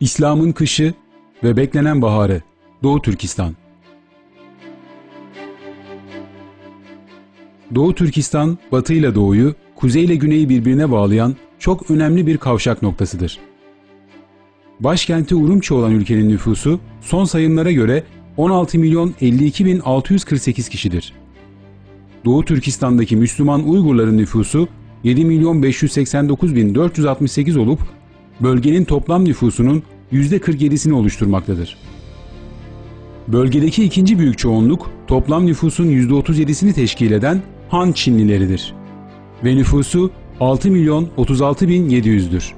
İslam'ın kışı ve beklenen baharı, Doğu Türkistan. Doğu Türkistan, batı ile doğuyu, kuzey ile güneyi birbirine bağlayan çok önemli bir kavşak noktasıdır. Başkenti Urumçi olan ülkenin nüfusu son sayımlara göre 16.052.648 kişidir. Doğu Türkistan'daki Müslüman Uygurların nüfusu 7.589.468 olup bölgenin toplam nüfusunun %47'sini oluşturmaktadır. Bölgedeki ikinci büyük çoğunluk toplam nüfusun %37'sini teşkil eden Han Çinlileridir ve nüfusu 6.036.700'dür.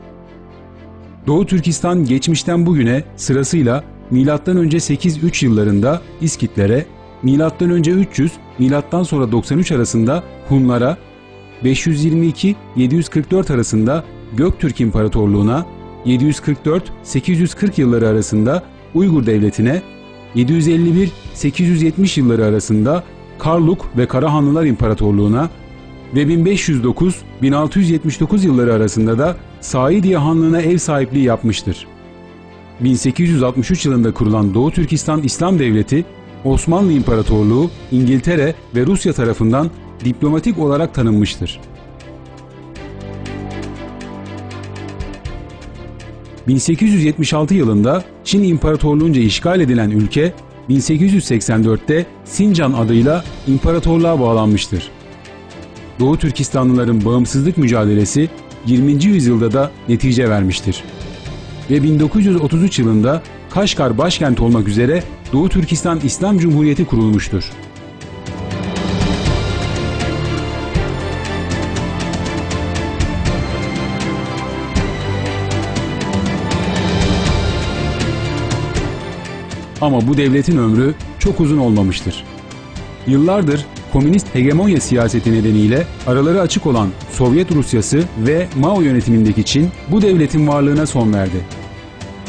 Doğu Türkistan geçmişten bugüne sırasıyla M.Ö. 803 yıllarında İskitlere, M.Ö. 300, M.Ö. 93 arasında Hunlara, 522-744 arasında Göktürk İmparatorluğu'na, 744-840 yılları arasında Uygur Devleti'ne, 751-870 yılları arasında Karluk ve Karahanlılar İmparatorluğu'na ve 1509-1679 yılları arasında da Saidiye Hanlığı'na ev sahipliği yapmıştır. 1863 yılında kurulan Doğu Türkistan İslam Devleti, Osmanlı İmparatorluğu, İngiltere ve Rusya tarafından diplomatik olarak tanınmıştır. 1876 yılında Çin İmparatorluğu'nca işgal edilen ülke, 1884'te Sincan adıyla imparatorluğa bağlanmıştır. Doğu Türkistanlıların bağımsızlık mücadelesi 20. yüzyılda da netice vermiştir. Ve 1933 yılında Kaşgar başkent olmak üzere Doğu Türkistan İslam Cumhuriyeti kurulmuştur. Ama bu devletin ömrü çok uzun olmamıştır. Yıllardır komünist hegemonya siyaseti nedeniyle araları açık olan Sovyet Rusyası ve Mao yönetimindeki Çin bu devletin varlığına son verdi.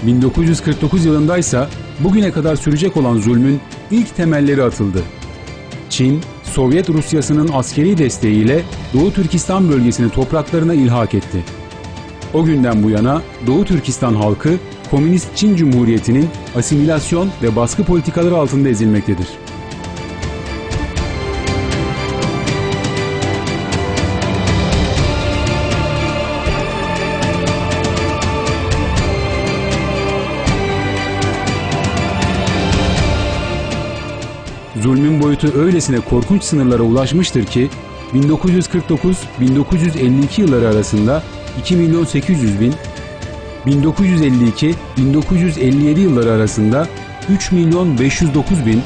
1949 yılında ise bugüne kadar sürecek olan zulmün ilk temelleri atıldı. Çin, Sovyet Rusyası'nın askeri desteğiyle Doğu Türkistan bölgesini topraklarına ilhak etti. O günden bu yana Doğu Türkistan halkı Komünist Çin Cumhuriyeti'nin asimilasyon ve baskı politikaları altında ezilmektedir. Zulmün boyutu öylesine korkunç sınırlara ulaşmıştır ki 1949-1952 yılları arasında 2.800.000, 1952-1957 yılları arasında 3.509.000,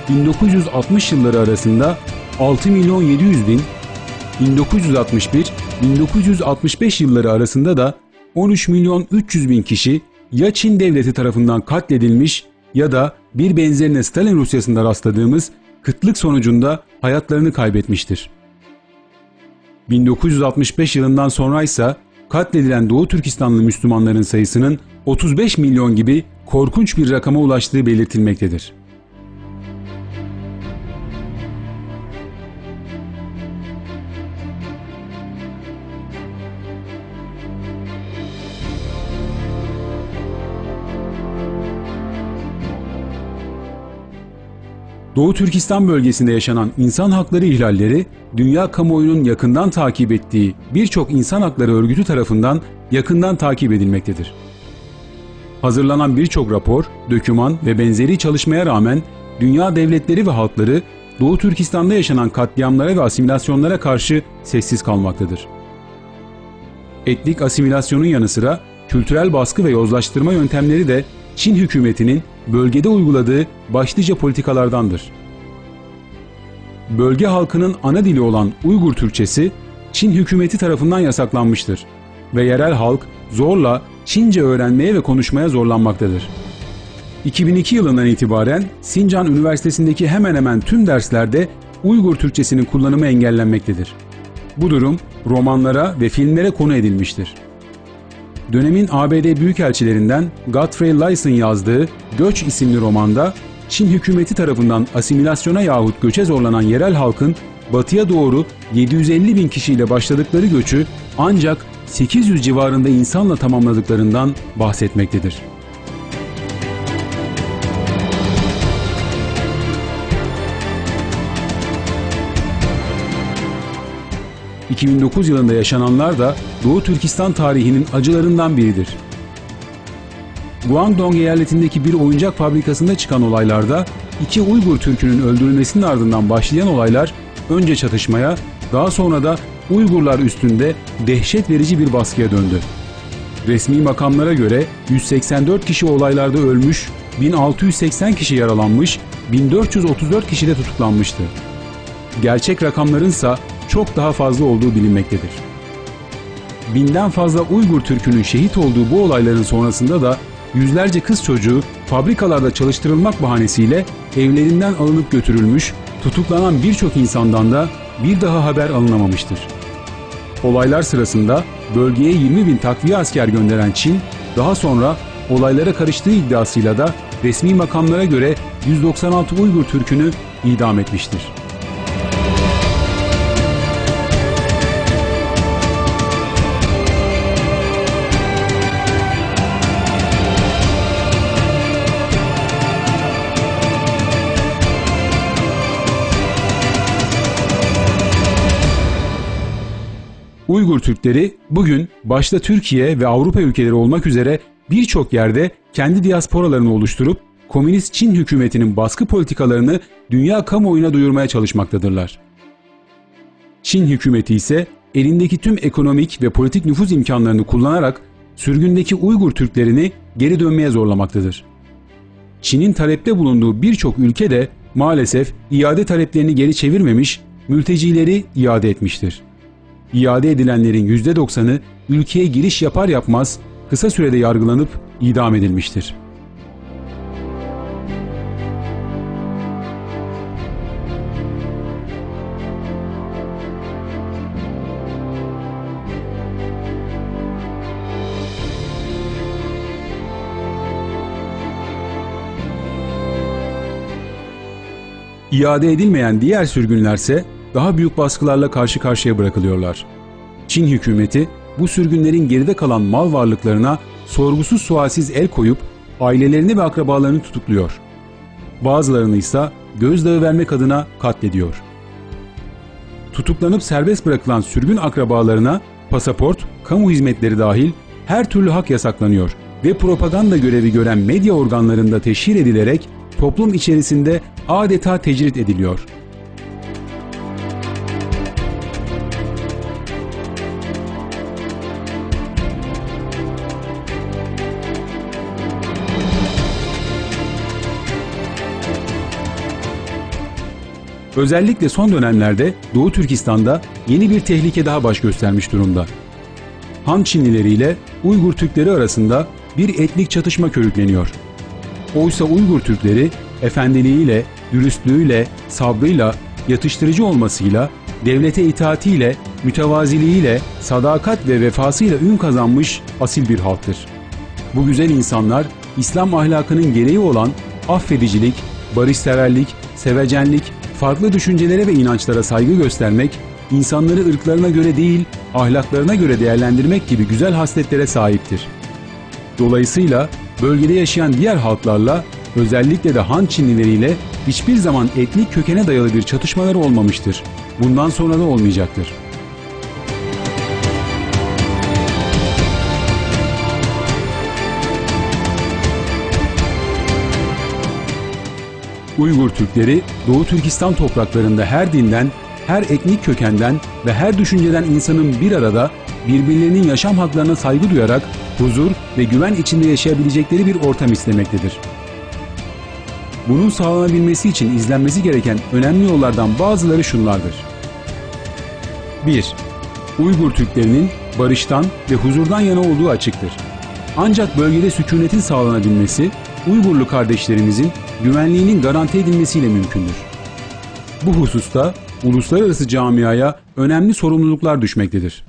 1958-1960 yılları arasında 6.700.000, 1961-1965 yılları arasında da 13.300.000 kişi ya Çin devleti tarafından katledilmiş ya da bir benzerine Stalin Rusyası'nda rastladığımız kıtlık sonucunda hayatlarını kaybetmiştir. 1965 yılından sonra ise katledilen Doğu Türkistanlı Müslümanların sayısının 35 milyon gibi korkunç bir rakama ulaştığı belirtilmektedir. Doğu Türkistan bölgesinde yaşanan insan hakları ihlalleri, dünya kamuoyunun yakından takip ettiği birçok insan hakları örgütü tarafından yakından takip edilmektedir. Hazırlanan birçok rapor, döküman ve benzeri çalışmaya rağmen dünya devletleri ve halkları Doğu Türkistan'da yaşanan katliamlara ve asimilasyonlara karşı sessiz kalmaktadır. Etnik asimilasyonun yanı sıra kültürel baskı ve yozlaştırma yöntemleri de Çin hükümetinin bölgede uyguladığı başlıca politikalardandır. Bölge halkının ana dili olan Uygur Türkçesi Çin hükümeti tarafından yasaklanmıştır ve yerel halk zorla Çince öğrenmeye ve konuşmaya zorlanmaktadır. 2002 yılından itibaren Sincan Üniversitesi'ndeki hemen hemen tüm derslerde Uygur Türkçesinin kullanımı engellenmektedir. Bu durum romanlara ve filmlere konu edilmiştir. Dönemin ABD Büyükelçilerinden Godfrey Lyson yazdığı Göç isimli romanda Çin hükümeti tarafından asimilasyona yahut göçe zorlanan yerel halkın batıya doğru 750.000 kişiyle başladıkları göçü ancak 800 civarında insanla tamamladıklarından bahsetmektedir. ...2009 yılında yaşananlar da Doğu Türkistan tarihinin acılarından biridir. Guangdong eyaletindeki bir oyuncak fabrikasında çıkan olaylarda 2 Uygur Türk'ünün öldürülmesinin ardından başlayan olaylar önce çatışmaya, daha sonra da Uygurlar üstünde dehşet verici bir baskıya döndü. Resmi makamlara göre 184 kişi olaylarda ölmüş, 1680 kişi yaralanmış, 1434 kişi de tutuklanmıştı. Gerçek rakamlarınsa çok daha fazla olduğu bilinmektedir. 1000'den fazla Uygur Türk'ünün şehit olduğu bu olayların sonrasında da yüzlerce kız çocuğu fabrikalarda çalıştırılmak bahanesiyle evlerinden alınıp götürülmüş, tutuklanan birçok insandan da bir daha haber alınamamıştır. Olaylar sırasında bölgeye 20.000 takviye asker gönderen Çin, daha sonra olaylara karıştığı iddiasıyla da resmi makamlara göre 196 Uygur Türk'ünü idam etmiştir. Uygur Türkleri bugün başta Türkiye ve Avrupa ülkeleri olmak üzere birçok yerde kendi diasporalarını oluşturup Komünist Çin hükümetinin baskı politikalarını dünya kamuoyuna duyurmaya çalışmaktadırlar. Çin hükümeti ise elindeki tüm ekonomik ve politik nüfuz imkanlarını kullanarak sürgündeki Uygur Türklerini geri dönmeye zorlamaktadır. Çin'in talepte bulunduğu birçok ülke de maalesef iade taleplerini geri çevirmemiş, mültecileri iade etmiştir. İade edilenlerin %90'ı ülkeye giriş yapar yapmaz kısa sürede yargılanıp idam edilmiştir. İade edilmeyen diğer sürgünlerse daha büyük baskılarla karşı karşıya bırakılıyorlar. Çin hükümeti bu sürgünlerin geride kalan mal varlıklarına sorgusuz sualsiz el koyup ailelerini ve akrabalarını tutukluyor. Bazılarını ise gözdağı vermek adına katlediyor. Tutuklanıp serbest bırakılan sürgün akrabalarına pasaport, kamu hizmetleri dahil her türlü hak yasaklanıyor ve propaganda görevi gören medya organlarında teşhir edilerek toplum içerisinde adeta tecrit ediliyor. Özellikle son dönemlerde Doğu Türkistan'da yeni bir tehlike daha baş göstermiş durumda. Han Çinlileri ile Uygur Türkleri arasında bir etnik çatışma körükleniyor. Oysa Uygur Türkleri efendiliğiyle, dürüstlüğüyle, sabrıyla, yatıştırıcı olmasıyla, devlete itaatiyle, mütevaziliğiyle, sadakat ve vefasıyla ün kazanmış asil bir halktır. Bu güzel insanlar İslam ahlakının gereği olan affedicilik, barışseverlik, sevecenlik, farklı düşüncelere ve inançlara saygı göstermek, insanları ırklarına göre değil, ahlaklarına göre değerlendirmek gibi güzel hasletlere sahiptir. Dolayısıyla bölgede yaşayan diğer halklarla, özellikle de Han Çinlileriyle hiçbir zaman etnik kökene dayalı bir çatışmaları olmamıştır. Bundan sonra da olmayacaktır. Uygur Türkleri, Doğu Türkistan topraklarında her dinden, her etnik kökenden ve her düşünceden insanın bir arada birbirlerinin yaşam haklarına saygı duyarak huzur ve güven içinde yaşayabilecekleri bir ortam istemektedir. Bunun sağlanabilmesi için izlenmesi gereken önemli yollardan bazıları şunlardır. 1. Uygur Türklerinin barıştan ve huzurdan yana olduğu açıktır. Ancak bölgede sükunetin sağlanabilmesi, Uygurlu kardeşlerimizin güvenliğinin garanti edilmesiyle mümkündür. Bu hususta uluslararası camiaya önemli sorumluluklar düşmektedir.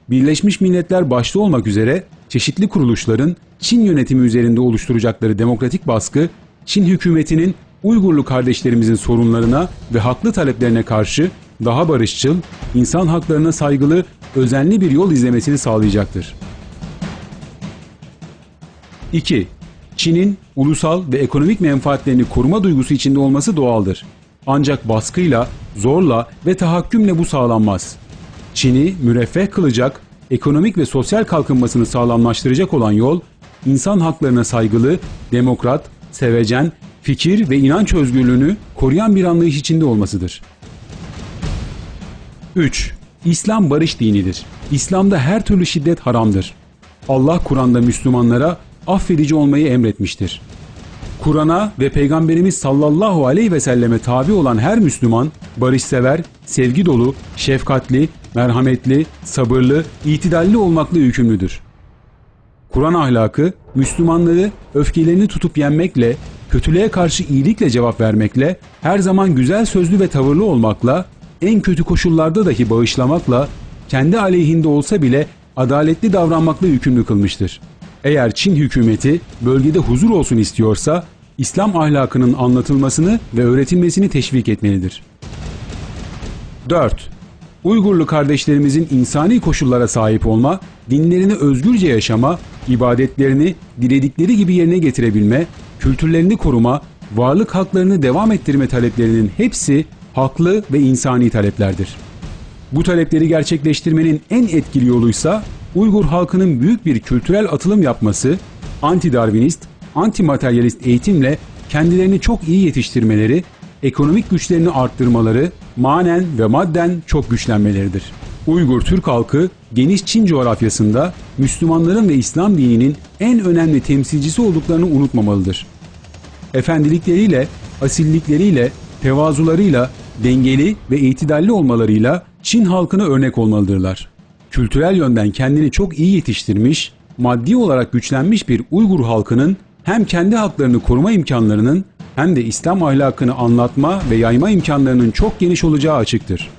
Birleşmiş Milletler başta olmak üzere çeşitli kuruluşların Çin yönetimi üzerinde oluşturacakları demokratik baskı, Çin hükümetinin Uygurlu kardeşlerimizin sorunlarına ve haklı taleplerine karşı daha barışçıl, insan haklarına saygılı özenli bir yol izlemesini sağlayacaktır. 2. Çin'in ulusal ve ekonomik menfaatlerini koruma duygusu içinde olması doğaldır. Ancak baskıyla, zorla ve tahakkümle bu sağlanmaz. Çin'i müreffeh kılacak, ekonomik ve sosyal kalkınmasını sağlamlaştıracak olan yol, insan haklarına saygılı, demokrat, sevecen, fikir ve inanç özgürlüğünü koruyan bir anlayış içinde olmasıdır. 3. İslam barış dinidir. İslam'da her türlü şiddet haramdır. Allah Kur'an'da Müslümanlara affedici olmayı emretmiştir. Kur'an'a ve Peygamberimiz sallallahu aleyhi ve selleme tabi olan her Müslüman, barışsever, sevgi dolu, şefkatli, merhametli, sabırlı, itidalli olmakla yükümlüdür. Kur'an ahlakı, Müslümanları öfkelerini tutup yenmekle, kötülüğe karşı iyilikle cevap vermekle, her zaman güzel sözlü ve tavırlı olmakla, en kötü koşullarda dahi bağışlamakla, kendi aleyhinde olsa bile adaletli davranmakla yükümlü kılmıştır. Eğer Çin hükümeti bölgede huzur olsun istiyorsa, İslam ahlakının anlatılmasını ve öğretilmesini teşvik etmelidir. 4. Uygurlu kardeşlerimizin insani koşullara sahip olma, dinlerini özgürce yaşama, ibadetlerini diledikleri gibi yerine getirebilme, kültürlerini koruma, varlık haklarını devam ettirme taleplerinin hepsi haklı ve insani taleplerdir. Bu talepleri gerçekleştirmenin en etkili yoluysa Uygur halkının büyük bir kültürel atılım yapması, anti-Darwinist, anti-materyalist eğitimle kendilerini çok iyi yetiştirmeleri, ekonomik güçlerini arttırmaları, manen ve madden çok güçlenmeleridir. Uygur Türk halkı geniş Çin coğrafyasında Müslümanların ve İslam dininin en önemli temsilcisi olduklarını unutmamalıdır. Efendilikleriyle, asillilikleriyle, tevazularıyla, dengeli ve itidalli olmalarıyla Çin halkına örnek olmalıdırlar. Kültürel yönden kendini çok iyi yetiştirmiş, maddi olarak güçlenmiş bir Uygur halkının hem kendi haklarını koruma imkanlarının hem de İslam ahlakını anlatma ve yayma imkanlarının çok geniş olacağı açıktır.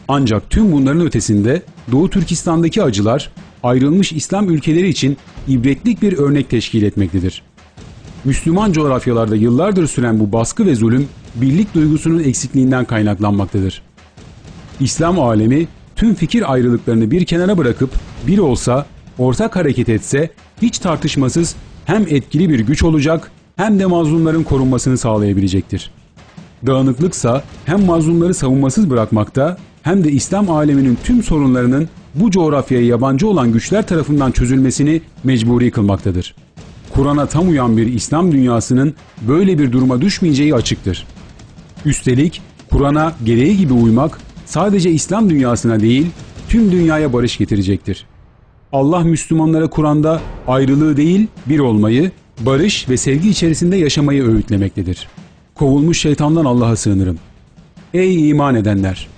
Ancak tüm bunların ötesinde Doğu Türkistan'daki acılar ayrılmış İslam ülkeleri için ibretlik bir örnek teşkil etmektedir. Müslüman coğrafyalarda yıllardır süren bu baskı ve zulüm birlik duygusunun eksikliğinden kaynaklanmaktadır. İslam alemi tüm fikir ayrılıklarını bir kenara bırakıp bir olsa, ortak hareket etse hiç tartışmasız hem etkili bir güç olacak hem de mazlumların korunmasını sağlayabilecektir. Dağınıklıksa hem mazlumları savunmasız bırakmakta hem de İslam aleminin tüm sorunlarının bu coğrafyaya yabancı olan güçler tarafından çözülmesini mecburi kılmaktadır. Kur'an'a tam uyan bir İslam dünyasının böyle bir duruma düşmeyeceği açıktır. Üstelik Kur'an'a gereği gibi uymak sadece İslam dünyasına değil tüm dünyaya barış getirecektir. Allah Müslümanlara Kur'an'da ayrılığı değil bir olmayı, barış ve sevgi içerisinde yaşamayı öğütlemektedir. Kovulmuş şeytandan Allah'a sığınırım. Ey iman edenler!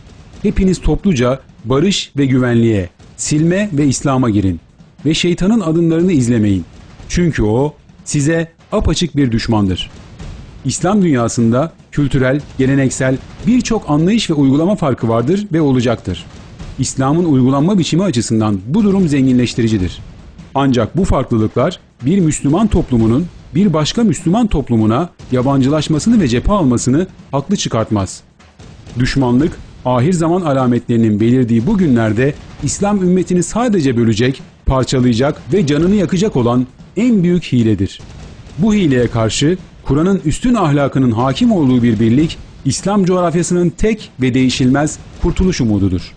Hepiniz topluca barış ve güvenliğe, silme ve İslam'a girin ve şeytanın adımlarını izlemeyin. Çünkü o size apaçık bir düşmandır. İslam dünyasında kültürel, geleneksel birçok anlayış ve uygulama farkı vardır ve olacaktır. İslam'ın uygulanma biçimi açısından bu durum zenginleştiricidir. Ancak bu farklılıklar bir Müslüman toplumunun bir başka Müslüman toplumuna yabancılaşmasını ve cephe almasını haklı çıkartmaz. Düşmanlık, ahir zaman alametlerinin belirdiği bu günlerde İslam ümmetini sadece bölecek, parçalayacak ve canını yakacak olan en büyük hiledir. Bu hileye karşı Kur'an'ın üstün ahlakının hakim olduğu bir birlik, İslam coğrafyasının tek ve değişilmez kurtuluş umududur.